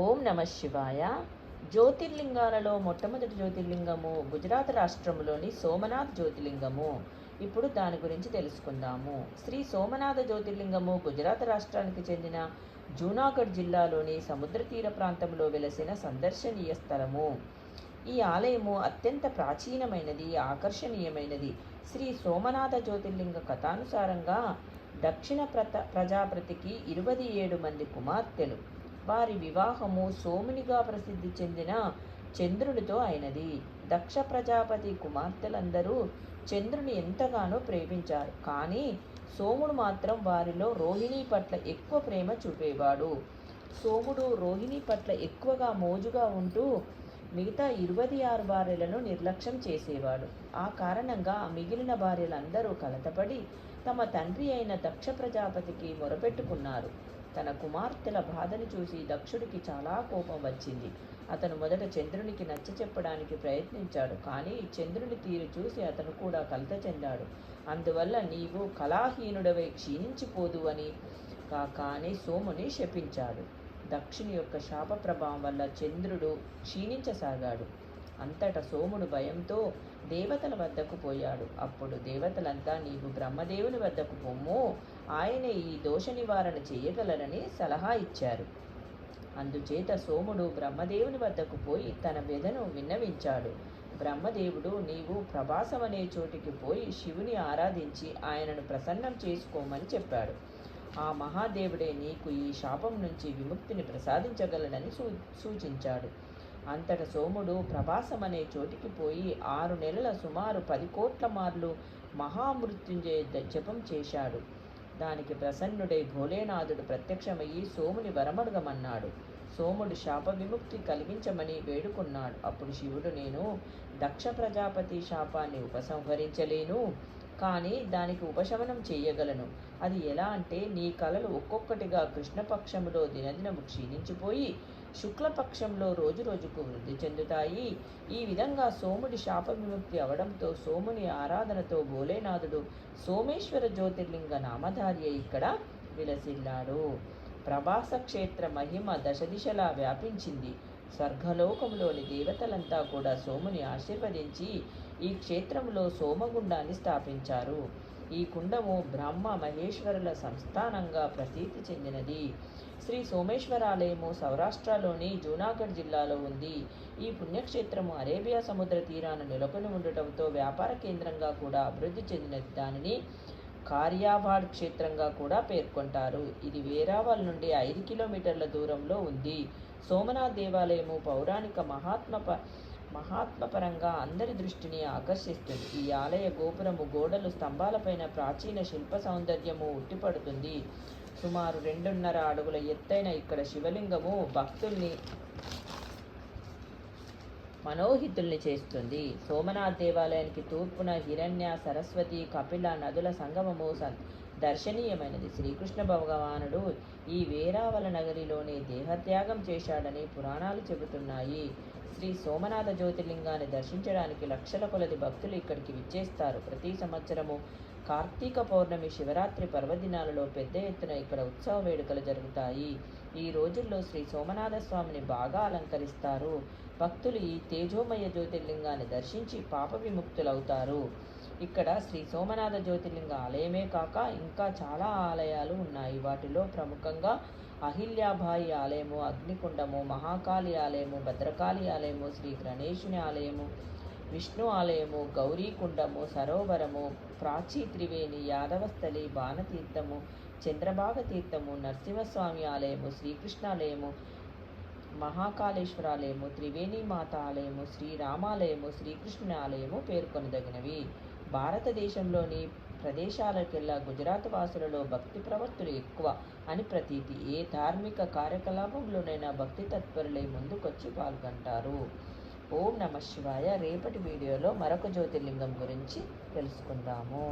ఓం నమ శివాయ. జ్యోతిర్లింగాలలో మొట్టమొదటి జ్యోతిర్లింగము గుజరాత్ రాష్ట్రంలోని సోమనాథ్ జ్యోతిర్లింగము. ఇప్పుడు దాని గురించి తెలుసుకుందాము. శ్రీ సోమనాథ జ్యోతిర్లింగము గుజరాత్ రాష్ట్రానికి చెందిన జూనాగఢ్ జిల్లాలోని సముద్ర తీర ప్రాంతంలో వెలసిన సందర్శనీయ స్థలము. ఈ ఆలయము అత్యంత ప్రాచీనమైనది, ఆకర్షణీయమైనది. శ్రీ సోమనాథ జ్యోతిర్లింగ కథానుసారంగా దక్షిణ ప్రజాపతికి 27 మంది కుమార్తెలు. వారి వివాహము సోమునిగా ప్రసిద్ధి చెందిన చంద్రునితో అయినది. దక్ష ప్రజాపతి కుమార్తెలందరూ చంద్రుని ఎంతగానో ప్రేమించారు. కానీ సోముడు మాత్రం వారిలో రోహిణి పట్ల ఎక్కువ ప్రేమ చూపేవాడు. సోముడు రోహిణి పట్ల ఎక్కువగా మోజుగా ఉంటూ మిగతా 26 భార్యలను నిర్లక్ష్యం చేసేవాడు. ఆ కారణంగా మిగిలిన భార్యలందరూ కలతపడి తమ తండ్రి అయిన దక్ష ప్రజాపతికి మొరపెట్టుకున్నారు. తన కుమార్తెల బాధను చూసి దక్షుడికి చాలా కోపం వచ్చింది. అతను మొదట చంద్రునికి నచ్చ చెప్పడానికి ప్రయత్నించాడు. కానీ చంద్రుని తీరు చూసి అతను కూడా కలత చెందాడు. అందువల్ల నీవు కళాహీనుడవై క్షీణించిపోదు అని కానీ సోముని శపించాడు. దక్షుని యొక్క శాప ప్రభావం వల్ల చంద్రుడు క్షీణించసాగాడు. అంతటా సోముడు భయంతో దేవతల వద్దకు పోయాడు. అప్పుడు దేవతలంతా నీవు బ్రహ్మదేవుని వద్దకు పొమ్ము, ఆయనే ఈ దోష నివారణ చేయగలరని సలహా ఇచ్చారు. అందుచేత సోముడు బ్రహ్మదేవుని వద్దకు పోయి తన వ్యధను విన్నవించాడు. బ్రహ్మదేవుడు నీవు ప్రభాసం అనే చోటికి పోయి శివుని ఆరాధించి ఆయనను ప్రసన్నం చేసుకోమని చెప్పాడు. ఆ మహాదేవుడే నీకు ఈ శాపం నుంచి విముక్తిని ప్రసాదించగలడని సూచించాడు. అంతట సోముడు ప్రభాసం అనే చోటికి పోయి 6 నెలల సుమారు 10 కోట్ల మార్లు మహామృత్యుంజయ జపం చేశాడు. దానికి ప్రసన్నుడై భోలేనాథుడు ప్రత్యక్షమయ్యి సోముని వరమడగమన్నాడు. సోముడు శాప విముక్తి కలిగించమని వేడుకున్నాడు. అప్పుడు శివుడు నేను దక్ష ప్రజాపతి శాపాన్ని ఉపసంహరించలేను, కానీ దానికి ఉపశమనం చేయగలను. అది ఎలా అంటే నీ కళలు ఒక్కొక్కటిగా కృష్ణపక్షములో దినదినము క్షీణించిపోయి శుక్లపక్షంలో రోజురోజుకు వృద్ధి చెందుతాయి. ఈ విధంగా సోముడి శాప విముక్తి అవడంతో సోముని ఆరాధనతో భోలేనాథుడు సోమేశ్వర జ్యోతిర్లింగ నామధారి ఇక్కడ విలసిల్లాడు. ప్రభాస క్షేత్ర మహిమ దశదిశలా వ్యాపించింది. స్వర్గలోకంలోని దేవతలంతా కూడా సోముని ఆశీర్వదించి ఈ క్షేత్రంలో సోమగుండాన్ని స్థాపించారు. ఈ కుండము బ్రహ్మ మహేశ్వరుల సంస్థానంగా ప్రసిద్ధి చెందినది. శ్రీ సోమేశ్వరాలయము సౌరాష్ట్రలోని జూనాగఢ్ జిల్లాలో ఉంది. ఈ పుణ్యక్షేత్రము అరేబియా సముద్ర తీరాన నెలకొని ఉండటంతో వ్యాపార కేంద్రంగా కూడా అభివృద్ధి చెందినది. దానిని కార్యావాడ్ క్షేత్రంగా కూడా పేర్కొంటారు. ఇది వేరావల్ నుండి 5 కిలోమీటర్ల దూరంలో ఉంది. సోమనాథ్ దేవాలయము పౌరాణిక మహాత్మపరంగా అందరి దృష్టిని ఆకర్షిస్తుంది. ఈ ఆలయ గోపురము, గోడలు, స్తంభాలపైన ప్రాచీన శిల్ప సౌందర్యము ఉట్టిపడుతుంది. సుమారు 2.5 అడుగుల ఎత్తైన ఇక్కడ శివలింగము భక్తుల్ని మనోహితుల్ని చేస్తుంది. సోమనాథ్ దేవాలయానికి తూర్పున హిరణ్య, సరస్వతి, కపిల నదుల సంగమము దర్శనీయమైనది. శ్రీకృష్ణ భగవానుడు ఈ వేరావల నగరిలోనే దేహత్యాగం చేశాడని పురాణాలు చెబుతున్నాయి. శ్రీ సోమనాథ జ్యోతిర్లింగాన్ని దర్శించడానికి లక్షల కొలది భక్తులు ఇక్కడికి విచ్చేస్తారు. ప్రతి సంవత్సరము కార్తీక పౌర్ణమి, శివరాత్రి పర్వదినాలలో పెద్ద ఎత్తున ఇక్కడ ఉత్సవ వేడుకలు జరుగుతాయి. ఈ రోజుల్లో శ్రీ సోమనాథ స్వామిని బాగా అలంకరిస్తారు. భక్తులు ఈ తేజోమయ జ్యోతిర్లింగాన్ని దర్శించి పాప విముక్తులవుతారు. ఇక్కడ శ్రీ సోమనాథ జ్యోతిర్లింగ ఆలయమే కాక ఇంకా చాలా ఆలయాలు ఉన్నాయి. వాటిలో ప్రముఖంగా అహిల్యాబాయి ఆలయము, అగ్నికుండము, మహాకాళి ఆలయము, భద్రకాళి ఆలయము, శ్రీ గణేశుని ఆలయము, విష్ణు ఆలయము, గౌరీకుండము, సరోవరము, ప్రాచీ త్రివేణి, యాదవస్థలి, బాణతీర్థము, చంద్రభాగ తీర్థము, నరసింహస్వామి ఆలయము, శ్రీకృష్ణాలయము, మహాకాళేశ్వరాలయము, త్రివేణి మాత ఆలయము, శ్రీరామాలయము, శ్రీకృష్ణుని ఆలయము పేర్కొనదగినవి. భారతదేశంలోని ప్రదేశాలకెల్లా గుజరాత్ వాసులలో భక్తి ప్రవర్తులు ఎక్కువ అని ప్రతీతి. ఏ ధార్మిక కార్యకలాపంలోనైనా భక్తి తత్పరులై ముందుకొచ్చి పాల్గొంటారు. ఓం నమ శివాయ. రేపటి వీడియోలో మరొక జ్యోతిర్లింగం గురించి తెలుసుకుందాము.